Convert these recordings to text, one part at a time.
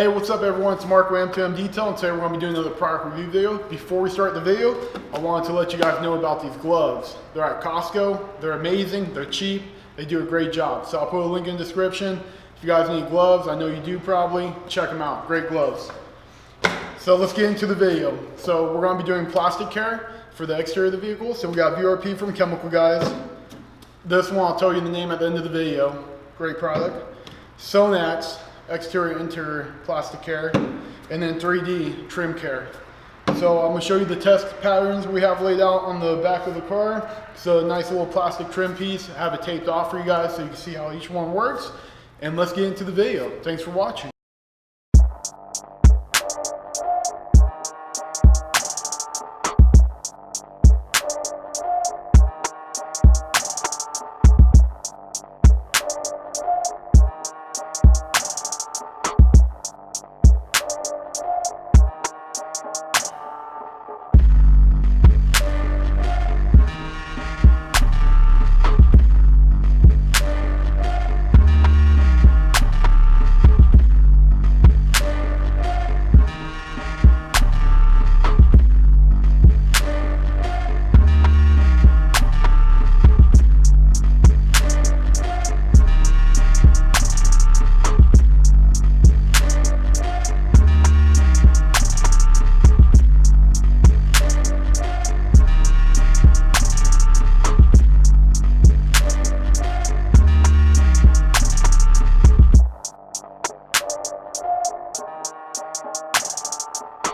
Hey, what's up everyone? It's Mark with M2M Detail, and today we're going to be doing another product review video. Before we start the video, I wanted to let you guys know about these gloves. They're at Costco. They're amazing. They're cheap. They do a great job. So I'll put a link in the description. If you guys need gloves, I know you do probably, check them out. Great gloves. So let's get into the video. So we're going to be doing plastic care for the exterior of the vehicle. So we got VRP from Chemical Guys. This one I'll tell you the name at the end of the video. Great product. Sonax, exterior interior plastic care, and then 3D trim care. So I'm going to show you the test patterns we have laid out on the back of the car. So a nice little plastic trim piece. I have it taped off for you guys so you can see how each one works. And let's get into the video. Thanks for watching.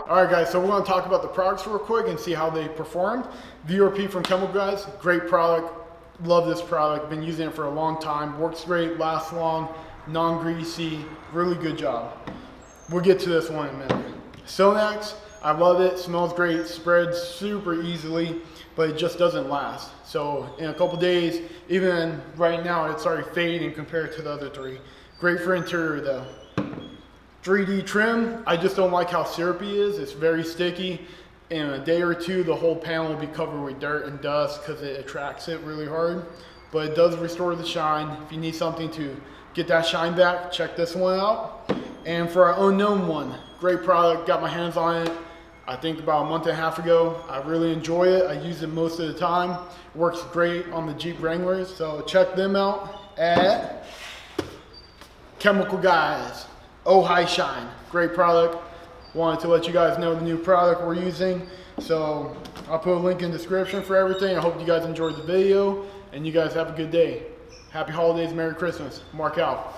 Alright guys, so we're going to talk about the products real quick and see how they performed. VRP from Chemical Guys, great product. Love this product. Been using it for a long time. Works great, lasts long, non-greasy, really good job. We'll get to this one in a minute. Sonax, I love it, smells great, spreads super easily, but it just doesn't last. So in a couple days, even right now, it's already fading compared to the other three. Great for interior though. 3D trim, I just don't like how syrupy it is. It's very sticky. In a day or two, the whole panel will be covered with dirt and dust because it attracts it really hard. But it does restore the shine. If you need something to get that shine back, check this one out. And for our unknown one, great product, got my hands on it, I think about a month and a half ago. I really enjoy it. I use it most of the time. Works great on the Jeep Wranglers. So check them out at Chemical Guys. Oh, High Shine, great product. Wanted to let you guys know the new product we're using. So I'll put a link in the description for everything. I hope you guys enjoyed the video and you guys have a good day. Happy holidays, Merry Christmas. Mark out.